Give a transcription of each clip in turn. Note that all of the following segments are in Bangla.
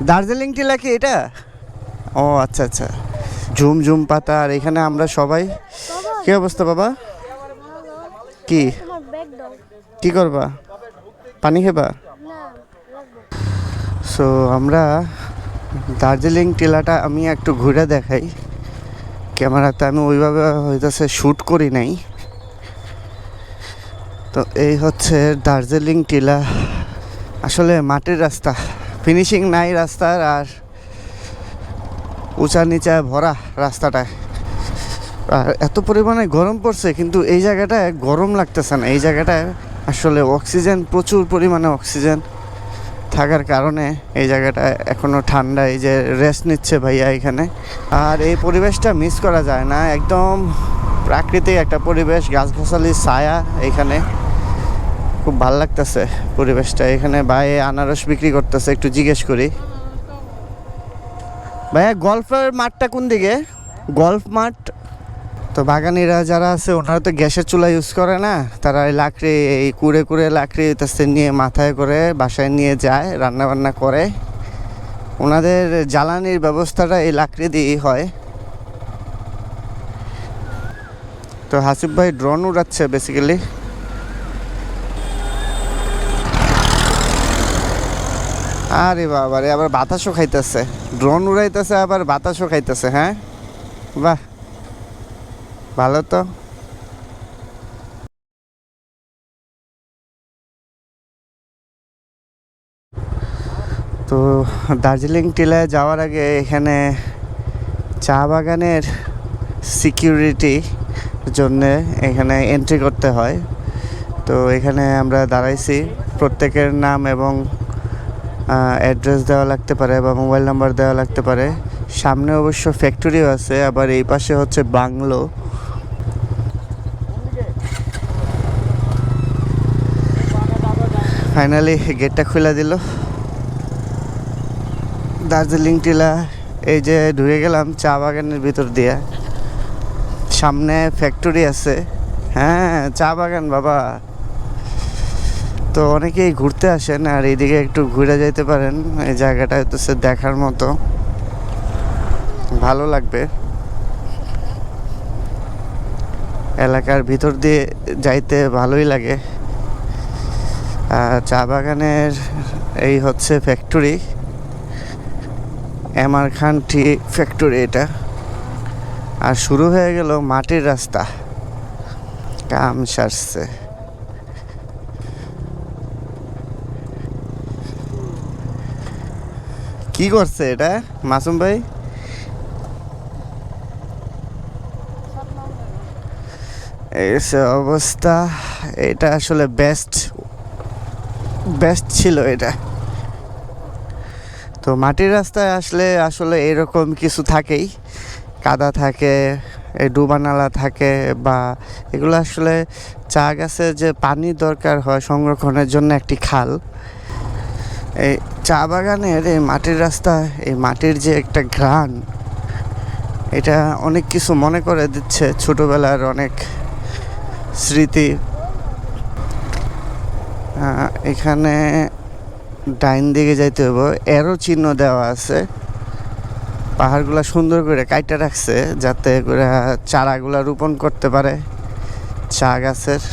দার্জিলিং টিলা কি এটা? ও আচ্ছা আচ্ছা, ঝুম ঝুম পাতা। আর এখানে আমরা সবাই। কি অবস্থা বাবা? কি কি করবা? পানি খেবা? সো আমরা দার্জিলিং টিলাটা আমি একটু ঘুরে দেখাই। ক্যামেরাতে আমি ওইভাবে হইতেছে শ্যুট করি নাই। তো এই হচ্ছে দার্জিলিং টিলা। আসলে মাটির রাস্তা, ফিনিশিং নাই রাস্তার, আর উঁচা নিচা ভরা রাস্তাটায়। আর এত পরিমাণে গরম পড়ছে, কিন্তু এই জায়গাটায় গরম লাগতেছে না। এই জায়গাটায় আসলে অক্সিজেন, প্রচুর পরিমাণে অক্সিজেন থাকার কারণে এই জায়গাটা এখনও ঠান্ডা। এই যে রেস্ট নিচ্ছে ভাইয়া এখানে। আর এই পরিবেশটা মিস করা যায় না, একদম প্রাকৃতিক একটা পরিবেশ, গাছগাছালির ছায়া এখানে। খুব ভালো লাগতেছে পরিবেশটা। এখানে ভাই আনারস বিক্রি করতেছে, একটু জিজ্ঞেস করি। ভাইয়া গল্ফের মাঠটা কোন দিকে? গল্ফ মাঠ। তো বাগানিরা যারা আছে ওনারা তো গ্যাসের চুলা ইউজ করে না, তারা এই লাকড়ি, এই কুড়ে কুড়ে লাকড়ি নিয়ে মাথায় করে বাসায় নিয়ে যায়, রান্না বান্না করে। ওনাদের জ্বালানির ব্যবস্থাটা এই লাকড়ি দিয়েই হয়। তো হাসিফ ভাই ড্রোন উড়াচ্ছে বেসিক্যালি। আরে বাবা রে, আবার বাতাসও খাইতেছে। ড্রোন উড়াইতেছে আবার বাতাসও খাইতেছে। হ্যাঁ, বাহ, ভালো তো। তো দার্জিলিং টিলায় যাওয়ার আগে এখানে চা বাগানের সিকিউরিটি জন্যে এখানে এন্ট্রি করতে হয়। তো এখানে আমরা দাঁড়াইছি, প্রত্যেকের নাম এবং অ্যাড্রেস দেওয়া লাগতে পারে বা মোবাইল নাম্বার দেওয়া লাগতে পারে। সামনে অবশ্য ফ্যাক্টরিও আছে, আবার এই পাশে হচ্ছে বাংলো। ফাইনালি গেটটা খুলে দিল। দার্জিলিং টিলা। এই যে ঢুকে গেলাম চা বাগানের ভিতর দিয়ে। সামনে ফ্যাক্টরি আছে। হ্যাঁ, চা বাগান বাবা। তো অনেকেই ঘুরতে আসেন, আর এইদিকে একটু ঘুরে যাইতে পারেন। এই জায়গাটা হচ্ছে দেখার মতো, ভালো লাগবে। এলাকার ভিতর দিয়ে যাইতে ভালোই লাগে। চা বাগানের এই হচ্ছে ফ্যাক্টরি, এমআর খান টি ফ্যাক্টরি এটা। আর শুরু হয়ে গেল মাটির রাস্তা, কাম সারছে। কি করছে এটা মাসুম ভাই? এই অবস্থা। এটা আসলে বেস্ট ছিল এটা। তো মাটির রাস্তায় আসলে আসলে এরকম কিছু থাকেই, কাদা থাকে, ডুবা নালা থাকে, বা এগুলো আসলে চা গাছে যে পানি দরকার হয় সংরক্ষণের জন্য একটি খাল। এই চা বাগানের এই মাটির রাস্তা, এই মাটির যে একটা ঘ্রাণ, এটা অনেক কিছু মনে করে দিচ্ছে, ছোটোবেলার অনেক স্মৃতি। এখানে ডাইন দিকে যাইতে হবে, এরও চিহ্ন দেওয়া আছে। পাহাড়গুলা সুন্দর করে কাইটা রাখছে যাতে করে চারাগুলা রোপণ করতে পারে চা গাছের।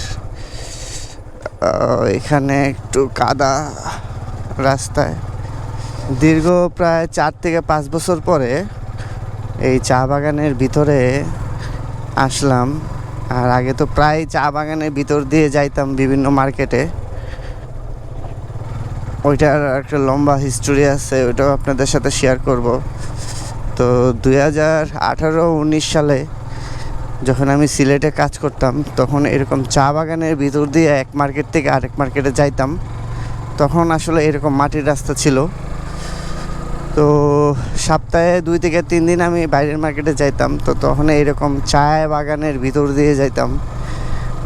এখানে একটু কাদা রাস্তায়। দীর্ঘ প্রায় 4 থেকে 5 বছর পরে এই চা বাগানের ভিতরে আসলাম। আর আগে তো প্রায় চা বাগানের ভিতর দিয়ে যাইতাম বিভিন্ন মার্কেটে। ওইটার একটা লম্বা হিস্টোরি আছে, ওইটাও আপনাদের সাথে শেয়ার করব। তো 2018-19 সালে যখন আমি সিলেটে কাজ করতাম, তখন এরকম চা বাগানের ভিতর দিয়ে এক মার্কেট থেকে আরেক মার্কেটে যাইতাম। তখন আসলে এরকম মাটির রাস্তা ছিল। তো সপ্তাহে 2 থেকে 3 দিন আমি বাইরের মার্কেটে যাইতাম। তো তখন এরকম চা বাগানের ভিতর দিয়ে যাইতাম।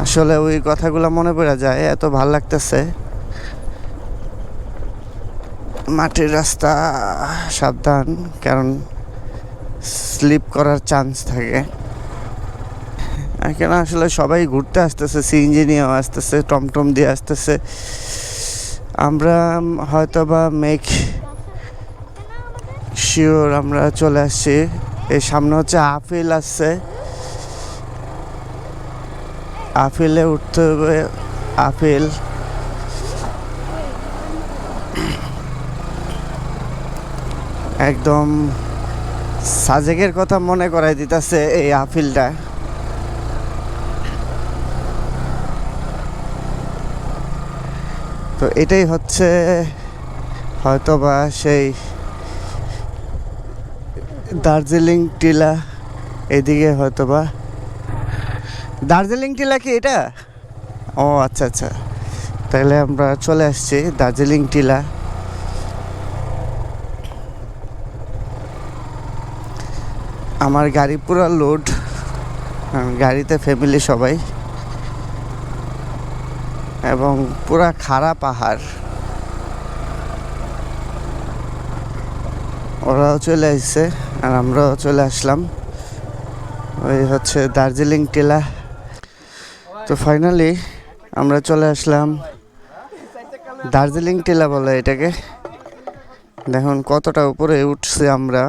আসলে ওই কথাগুলো মনে পড়ে যায়, এত ভাল লাগতেছে। মাটির রাস্তা, সাবধান, কারণ স্লিপ করার চান্স থাকে। এখানে আসলে সবাই ঘুরতে আসতেছে, সিএনজি নিয়েও আসতেছে, টমটম দিয়ে আসতেছে। আমরা হয়তো বা শিওর আমরা চলে আসছি। এই সামনে হচ্ছে আপিল আছে, আপিলে উঠতে হবে। আপিল একদম সাজেকের কথা মনে করাই দিতেছে এই আপিলটা। তো এটাই হচ্ছে হয়তোবা সেই দার্জিলিং টিলা। এদিকে হয়তোবা দার্জিলিং টিলা কি এটা? ও আচ্ছা আচ্ছা, তাহলে আমরা চলে আসছি দার্জিলিং টিলা। আমার গাড়ি পুরো লোড, গাড়িতে ফ্যামিলি সবাই, এবং পুরা খাড়া পাহাড়। ওরাও চলে আসছে আর আমরাও চলে আসলাম। ওই হচ্ছে দার্জিলিং টিলা। তো ফাইনালি আমরা চলে আসলাম দার্জিলিং টিলা বলে এটাকে। দেখুন কতটা উপরে উঠছে আমরা।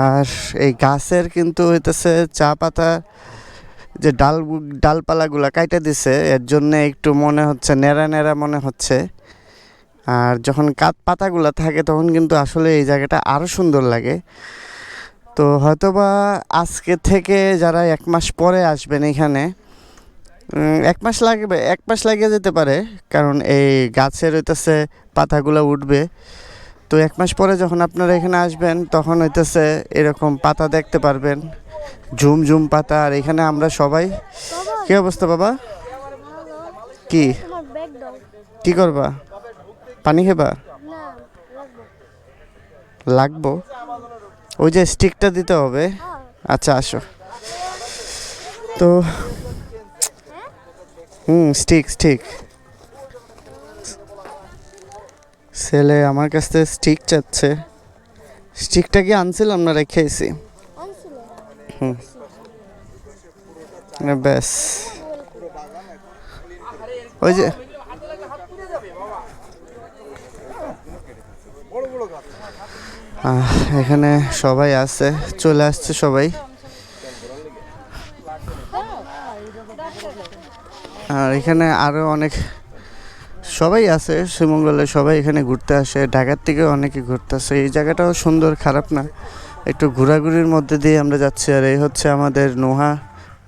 আর এই গাছের কিন্তু হইতেছে চা পাতা যে ডালপালাগুলা কাইটা দিছে, এর জন্য একটু মনে হচ্ছে নেড়া নেড়া মনে হচ্ছে। আর যখন পাতাগুলা থাকে তখন কিন্তু আসলে এই জায়গাটা আরও সুন্দর লাগে। তো হয়তোবা আজকে থেকে যারা 1 মাস পরে আসবেন এখানে, 1 মাস লাগবে, 1 মাস লাগিয়ে যেতে পারে, কারণ এই গাছের হইতেছে পাতাগুলো উঠবে। তো 1 মাস পরে যখন আপনারা এখানে আসবেন তখন হইতেছে এরকম পাতা দেখতে পারবেন, ঝুম ঝুম পাতা। আর এখানে আমরা সবাই, কি অবস্থা বাবা? কি কি করবা? পানি খেবা? লাগবো? ওই যে স্টিকটা দিতে হবে। আচ্ছা আসো। তো স্টিক ছেলে আমার কাছ থেকে স্টিক চাচ্ছে। স্টিকটা কি আনছিলাম না রেখেছি? ব্যাস ওই যে এখানে সবাই আছে, চলে আসছে সবাই। আর এখানে আরও অনেক সবাই আছে, শ্রীমঙ্গলে সবাই এখানে ঘুরতে আসে, ঢাকার থেকে অনেকে ঘুরতে আসে। এই জায়গাটাও সুন্দর, খারাপ না। একটু ঘোরাঘুরির মধ্যে দিয়ে আমরা যাচ্ছি। আর এই হচ্ছে আমাদের নোহা,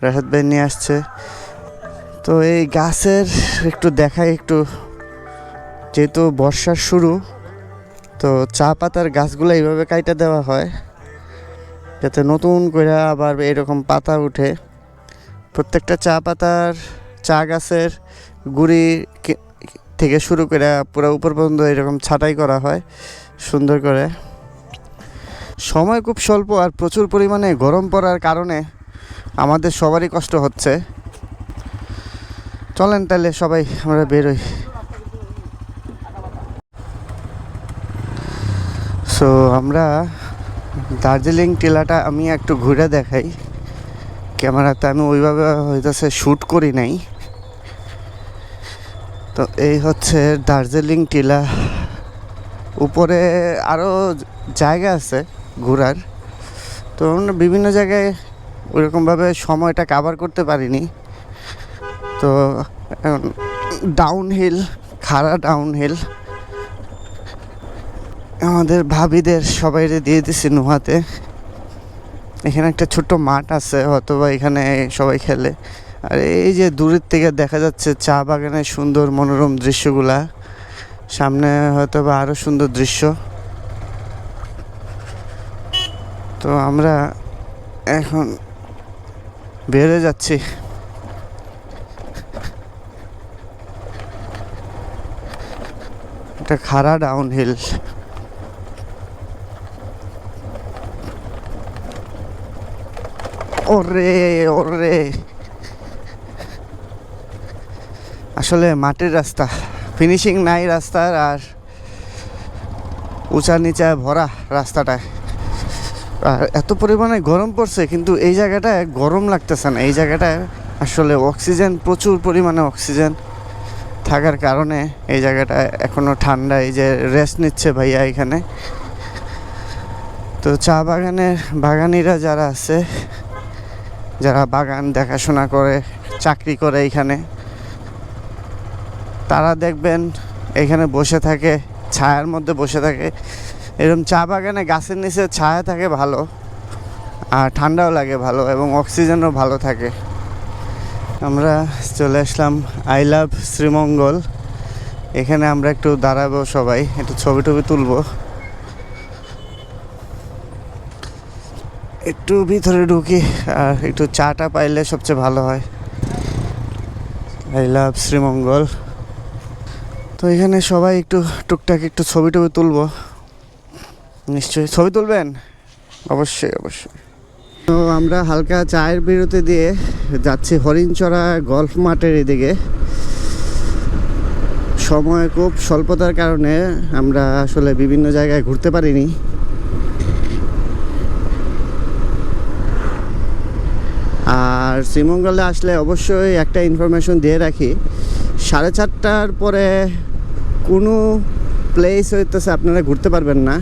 রাহাত ভাই নিয়ে আসছে। তো এই গাছের একটু দেখাই, একটু যেহেতু বর্ষার শুরু, তো চা পাতার গাছগুলো এইভাবে কাইটা দেওয়া হয় যাতে নতুন করে আবার এরকম পাতা উঠে। প্রত্যেকটা চা পাতার, চা গাছের গুড়ি থেকে শুরু করে পুরো উপর পর্যন্ত এরকম ছাঁটাই করা হয় সুন্দর করে। সময় খুব স্বল্প আর প্রচুর পরিমাণে গরম পড়ার কারণে আমাদের সবারই কষ্ট হচ্ছে। চলেন তাহলে সবাই আমরা বেরোই। সো আমরা দার্জিলিং টিলাটা আমি একটু ঘুরে দেখাই। ক্যামেরাতে আমি ওইভাবে হইতেছে শ্যুট করি নাই। তো এই হচ্ছে দার্জিলিং টিলা। উপরে আরও জায়গা আছে ঘোরার, তো আমরা বিভিন্ন জায়গায় ওইরকমভাবে সময়টা কাভার করতে পারিনি। তো ডাউন হিল, খাড়া ডাউন হিল। আমাদের ভাবিদের সবাইরে দিয়ে দিছি নোহাতে। এখানে একটা ছোট্ট মাঠ আছে, হয়তোবা এখানে সবাই খেলে। আর এই যে দূরের থেকে দেখা যাচ্ছে চা বাগানের সুন্দর মনোরম দৃশ্যগুলা, সামনে হয়তোবা আরও সুন্দর দৃশ্য। তো আমরা এখন বেড়ে যাচ্ছি। এটা খাড়া ডাউন হিল। ওরে ওরে, আসলে মাটির রাস্তা, ফিনিশিং নাই রাস্তার, আর উঁচা নিচা ভরা রাস্তাটায়। আর এত পরিমাণে গরম পড়ছে, কিন্তু এই জায়গাটায় গরম লাগতেছে না। এই জায়গাটায় আসলে অক্সিজেন, প্রচুর পরিমাণে অক্সিজেন থাকার কারণে এই জায়গাটা এখনো ঠান্ডা। এই যে রেস্ট নিচ্ছে ভাইয়া এখানে। তো চা বাগানের বাগানিরা যারা আছে, যারা বাগান দেখাশোনা করে, চাকরি করে এখানে, তারা দেখবেন এখানে বসে থাকে, ছায়ার মধ্যে বসে থাকে। এরকম চা বাগানে গাছের নিচে ছায়া থাকে ভালো, আর ঠান্ডাও লাগে ভালো, এবং অক্সিজেনও ভালো থাকে। আমরা চলে আসলাম আই লাভ শ্রীমঙ্গল। এখানে আমরা একটু দাঁড়াবো, সবাই একটু ছবি টবি তুলবো। একটু ভিতরে ঢুকি, আর একটু চাটা পাইলে সবচেয়ে ভালো হয়। I love Sreemangal. তো এখানে সবাই একটু টুকটাক একটু ছবি টবি তুলবো। নিশ্চয়ই ছবি তুলবেন? অবশ্যই অবশ্যই। তো আমরা হালকা চায়ের বিরতি দিয়ে যাচ্ছি হরিণচড়া গল্ফ মাঠের এদিকে। সময় খুব স্বল্পতার কারণে আমরা আসলে বিভিন্ন জায়গায় ঘুরতে পারিনি। আর শ্রীমঙ্গলে আসলে অবশ্যই একটা ইনফরমেশন দিয়ে রাখি, 4:30টার পরে কোনো প্লেস হইতেছে আপনারা ঘুরতে পারবেন না,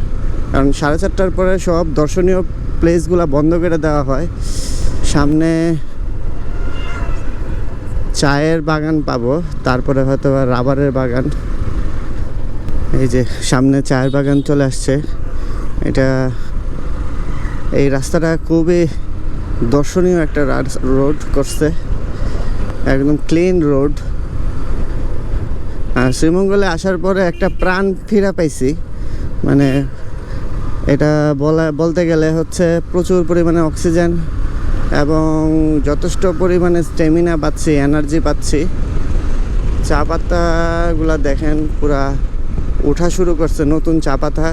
কারণ 4:30টার পরে সব দর্শনীয় প্লেসগুলো বন্ধ করে দেওয়া হয়। সামনে চায়ের বাগান পাবো, তারপরে হয়তো রাবারের বাগান। এই যে সামনে চায়ের বাগান চলে আসছে। এই রাস্তাটা খুবই দর্শনীয় একটা রোড করছে, একদম ক্লিন রোড। আর শ্রীমঙ্গলে আসার পরে একটা প্রাণ ফিরা পাইছি, মানে এটা বলতে গেলে হচ্ছে প্রচুর পরিমাণে অক্সিজেন এবং যথেষ্ট পরিমাণে স্ট্যামিনা পাচ্ছি, এনার্জি পাচ্ছি। চা পাতাগুলো দেখেন পুরা ওঠা শুরু করছে, নতুন চা পাতা।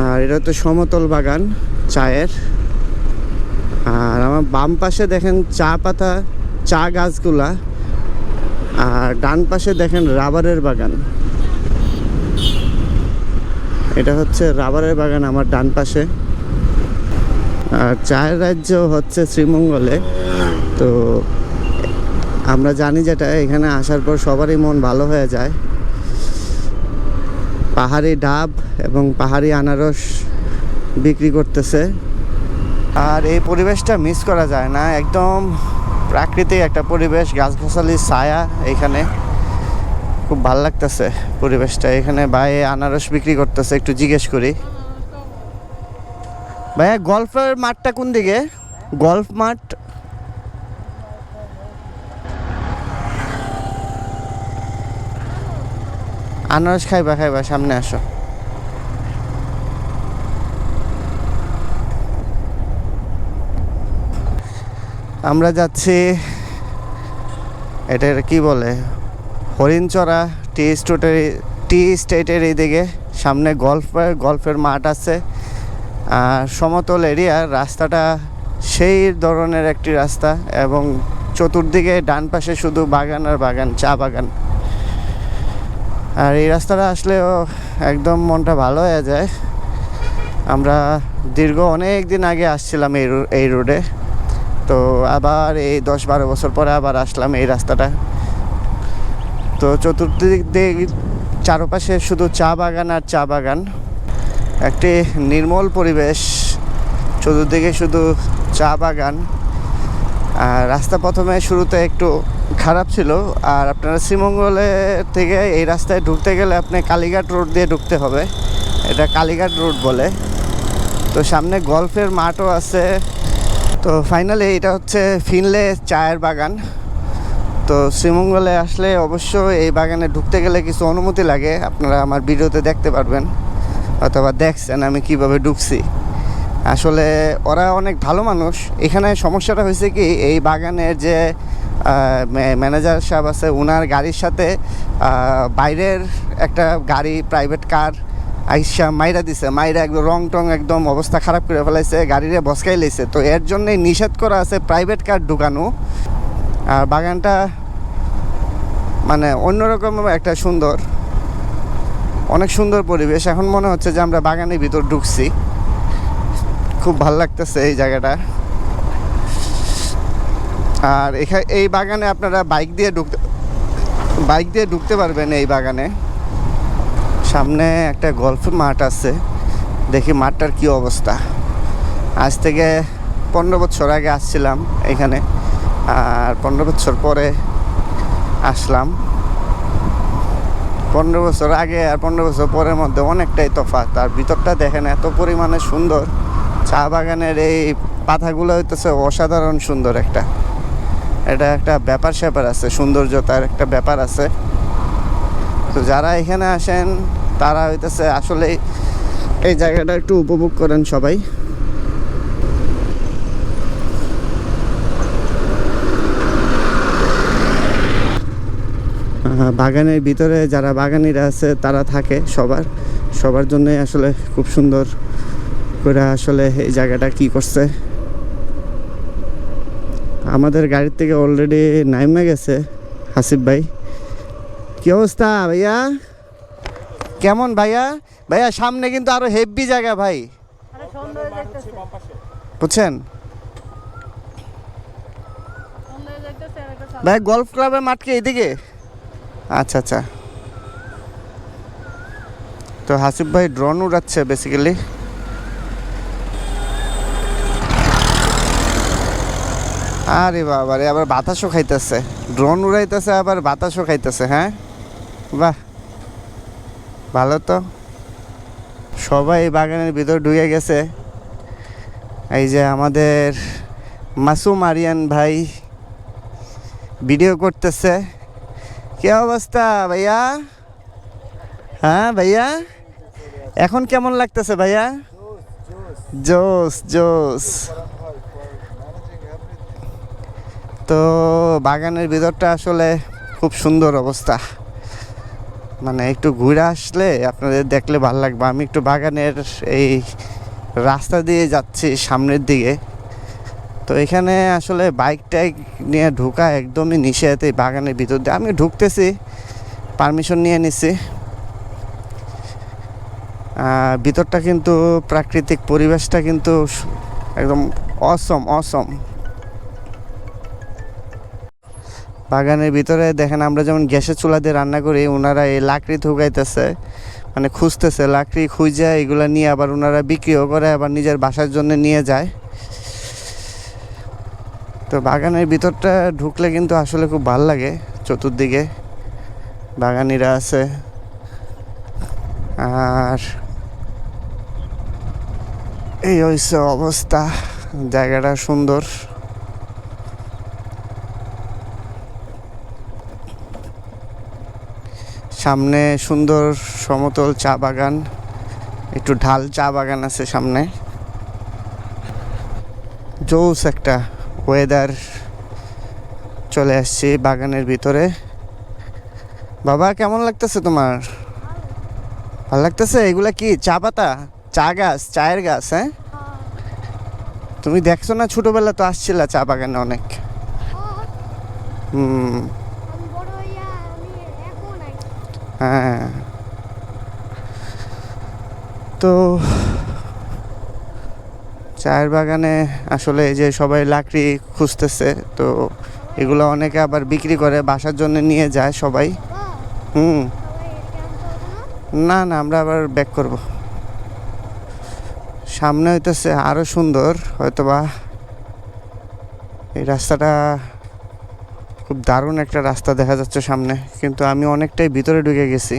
আর এটা তো সমতল বাগান চায়ের। আর আমার বাম পাশে দেখেন চা পাতা, চা গাছগুলা, আর ডান পাশে দেখেন রাবারের বাগান। এটা হচ্ছে রাবারের বাগান আমার ডান পাশে। আর চায়ের রাজ্য হচ্ছে শ্রীমঙ্গলে। তো আমরা জানি যেটা, এখানে আসার পর সবারই মন ভালো হয়ে যায়। পাহাড়ি ডাব এবং পাহাড়ি আনারস বিক্রি করতেছে। আর এই পরিবেশটা মিস করা যায় না, একদম প্রাকৃতিক একটা পরিবেশ, গাছগাছালির ছায়া। এখানে খুব ভালো লাগতেছে পরিবেশটা। এখানে ভাই আনারস বিক্রি করতেছে, একটু জিজ্ঞেস করি। ভাইয়া গল্ফের মাঠটা কোন দিকে? গল্ফ মাঠ আনারস খাইবা সামনে আসো। আমরা যাচ্ছি, এটা কি বলে, হরিণচড়া টি স্টেটের এইদিকে। সামনে গল্ফের মাঠ আছে, আর সমতল এরিয়ার রাস্তাটা সেই ধরনের একটি রাস্তা, এবং চতুর্দিকে ডান পাশে শুধু বাগান আর বাগান, চা বাগান। আর এই রাস্তাটা আসলেও একদম মনটা ভালো হয়ে যায়। আমরা দীর্ঘ অনেক দিন আগে আসছিলাম এই রোডে, তো আবার এই 10-12 বছর পরে আবার আসলাম এই রাস্তাটা। তো চতুর্দিক দিয়ে চারপাশে শুধু চা বাগান আর চা বাগান, একটি নির্মল পরিবেশ, চতুর্দিকে শুধু চা বাগান। আর রাস্তা প্রথমে শুরুতে একটু খারাপ ছিল। আর আপনারা শ্রীমঙ্গলে থেকে এই রাস্তায় ঢুকতে গেলে আপনি কালীঘাট রোড দিয়ে ঢুকতে হবে, এটা কালীঘাট রোড বলে। তো সামনে গল্ফের মাঠও আছে। তো ফাইনালি এটা হচ্ছে ফিনলে চায়ের বাগান। তো শ্রীমঙ্গলে আসলে অবশ্যই এই বাগানে ঢুকতে গেলে কিছু অনুমতি লাগে, আপনারা আমার ভিডিওতে দেখতে পারবেন, অথবা দেখছেন আমি কিভাবে ঢুকছি। আসলে ওরা অনেক ভালো মানুষ। এখানে সমস্যাটা হয়েছে কি, এই বাগানের যে ম্যানেজার সাহেব আছে, ওনার গাড়ির সাথে বাইরের একটা গাড়ি, প্রাইভেট কার আইসা মাইরা দিছে, মাইরা একদম রং টং একদম অবস্থা খারাপ করে ফেলাইছে, গাড়িরে বসকাই লাইছে। তো এর জন্যই নিষেধ করা আছে প্রাইভেট কার ঢুকানো। আর বাগানটা মানে অন্যরকম একটা সুন্দর, অনেক সুন্দর পরিবেশ। এখন মনে হচ্ছে যে আমরা বাগানের ভিতর ঢুকছি, খুব ভালো লাগতেছে এই জায়গাটা। আর এখানে এই বাগানে আপনারা বাইক দিয়ে ঢুকতে পারবেন এই বাগানে। সামনে একটা গল্ফ মাঠ আছে, দেখি মাঠটার কি অবস্থা। আজ থেকে 15 বছর আগে আসছিলাম এখানে, আর 15 বছর পরে আসলাম। 15 বছর আগে আর 15 বছর পরের মধ্যে অনেকটাই তফাৎ। তার ভিতরটা দেখেন এত পরিমাণে সুন্দর। চা বাগানের এই পাতাগুলো হইতেছে অসাধারণ সুন্দর। এটা একটা ব্যাপার স্যাপার আছে, সৌন্দর্যতার একটা ব্যাপার আছে। তো যারা এখানে আসেন তারা হইতেছে আসলে এই জায়গাটা একটু উপভোগ করেন সবাই। বাগানের ভিতরে যারা বাগানিরা আছে তারা থাকে, সবার জন্যই আসলে খুব সুন্দর করে আসলে এই জায়গাটা কি করছে। আমাদের গাড়ির থেকে অলরেডি নাইমে গেছে হাসিব ভাই। কি অবস্থা ভাইয়া? কেমন ভাইয়া? ভাইয়া সামনে কিন্তু আরো হেভি জায়গা ভাই, বুঝছেন ভাই? গলফ ক্লাবের মাঠ কি এইদিকে? আচ্ছা আচ্ছা। তো হাসিব ভাই ড্রোন উড়াচ্ছে বেসিক্যালি। আরে বাবা রে, আবার বাতাসও খাইতেছে। ড্রোন উড়াইতেছে আবার বাতাসও খাইতেছে। হ্যাঁ, বাহ, ভালো তো। সবাই বাগানের ভিতর ঢুকে গেছে। এই যে আমাদের মাসুম আরিয়ান ভাই ভিডিও করতেছে। কি অবস্থা ভাইয়া? হ্যাঁ ভাইয়া, এখন কেমন লাগতেছে ভাইয়া? জোস জোস। তো বাগানের ভিতরটা আসলে খুব সুন্দর অবস্থা। মানে একটু ঘুরে আসলে আপনাদের দেখলে ভালো লাগবে। আমি একটু বাগানের এই রাস্তা দিয়ে যাচ্ছি সামনের দিকে। তো এখানে আসলে বাইক টাইক নিয়ে ঢোকা একদমই নিষেধ এই বাগানের ভিতর দিয়ে। আমি ঢুকতেছি, পারমিশন নিয়ে নিছি। ভিতরটা কিন্তু প্রাকৃতিক পরিবেশটা কিন্তু একদম অসম। বাগানের ভিতরে দেখেন আমরা যেমন গ্যাসের চুলা দিয়ে রান্না করি, ওনারা এই লাকড়ি ঢুকাইতেছে, মানে খুঁজতেছে। লাকড়ি খুঁজে এগুলো নিয়ে আবার ওনারা বিক্রিও করে, আবার নিজের বাসার জন্য নিয়ে যায়। তো বাগানের ভিতরটা ঢুকলে কিন্তু আসলে খুব ভালো লাগে। চতুর্দিকে বাগানিরা আছে, আর এই হচ্ছে অবস্থা। জায়গাটা সুন্দর। সামনে সুন্দর সমতল চা বাগান, একটু ঢাল চা বাগান আছে সামনে। জোস একটা ওয়েদার। চলে আসছি বাগানের ভিতরে। বাবা কেমন লাগতেছে তোমার? ভালো লাগতেছে? এগুলা কি চা পাতা? চা গাছ? চায়ের গাছ? হ্যাঁ, তুমি দেখছো না, ছোটবেলা তো আসছিলা চা বাগানে অনেক। হ্যাঁ। তো চায়ের বাগানে আসলে এই যে সবাই লাকড়ি খুঁজতেছে, তো এগুলো অনেকে আবার বিক্রি করে, বাসার জন্য নিয়ে যায় সবাই। না আমরা আবার ব্যাক করব। সামনে হইতেছে আরো সুন্দর, হয়তোবা এই রাস্তাটা খুব দারুণ একটা রাস্তা দেখা যাচ্ছে সামনে, কিন্তু আমি অনেকটাই ভিতরে ঢুকে গেছি,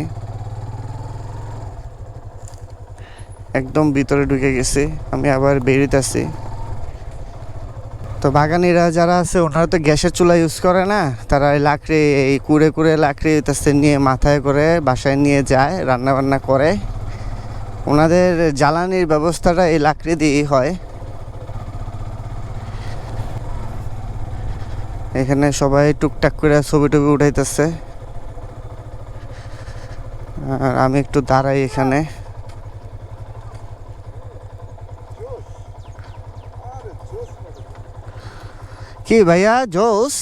একদম ভিতরে ঢুকে গেছি। আমি আবার বেরিতেছি। তো বাগানিরা যারা আছে ওনারা তো গ্যাসের চুলা ইউজ করে না, তারা এই লাকড়ি, এই কুড়ে লাকড়ি হইতেছে নিয়ে মাথায় করে বাসায় নিয়ে যায়, রান্না বান্না করে। ওনাদের জ্বালানির ব্যবস্থাটা এই লাকড়ি দিয়েই হয়। এখানে সবাই টুকটাক করে ছবি টবি উঠাইতেছে, আর আমি একটু দাঁড়াই এখানে। কি ভাইয়া, জোস?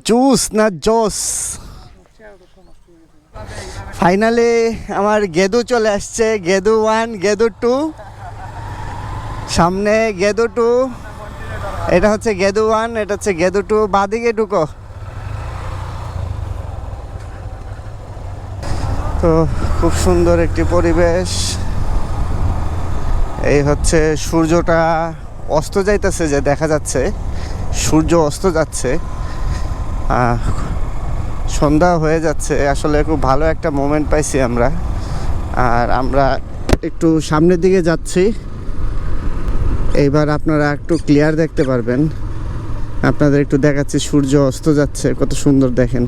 জুস না জোস? ফাইনালি আমার গেদু চলে আসছে। গেদু 1, গেদু 2, সামনে গেদু 2। এটা হচ্ছে গেদু 1, এটা হচ্ছে গেদু 2। বাদিকে ঢুকো। তো খুব সুন্দর একটি পরিবেশ। এই হচ্ছে সূর্যটা অস্ত যাইতেছে, যে দেখা যাচ্ছে সূর্য অস্ত যাচ্ছে, সন্ধ্যা হয়ে যাচ্ছে। আসলে খুব ভালো একটা মোমেন্ট পাইছি আমরা। আর আমরা একটু সামনের দিকে যাচ্ছি, এইবার আপনারা একটু ক্লিয়ার দেখতে পারবেন। আপনাদের একটু দেখাচ্ছি, সূর্য অস্ত যাচ্ছে, কত সুন্দর দেখেন।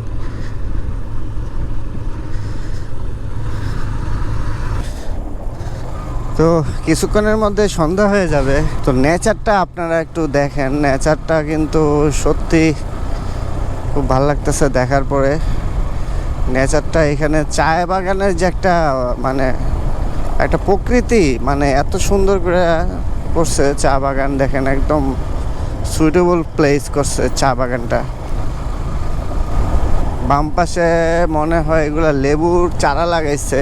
তো কিছুক্ষণের মধ্যে সন্ধ্যা হয়ে যাবে। তো নেচারটা আপনারা একটু দেখেন, নেচারটা কিন্তু সত্যি খুব ভালো লাগতেছে দেখার পরে। নেচারটা এখানে চা বাগানের যে একটা মানে একটা প্রকৃতি, মানে এত সুন্দর করে করছে চা বাগান। দেখেন একদম সুইটেবল প্লেস করছে চা বাগানটা। বাম পাশে মনে হয় এগুলা লেবুর চারা লাগাইছে,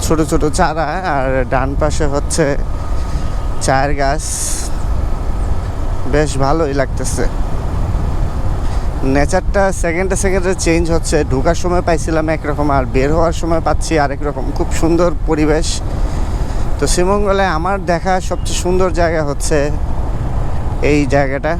ছোট ছোট চারা। আর ডান পাশে হচ্ছে চায়ের গাছ। বেশ ভালোই লাগতেছে। নেচারটা সেকেন্ডে সেকেন্ডে চেঞ্জ হচ্ছে। ঢোকার সময় পাইছিলাম একরকম, আর বের হওয়ার সময় পাচ্ছি আরেক রকম। খুব সুন্দর পরিবেশ। তো শ্রীমঙ্গলে আমার দেখা সবচেয়ে সুন্দর জায়গা হচ্ছে এই জায়গাটা।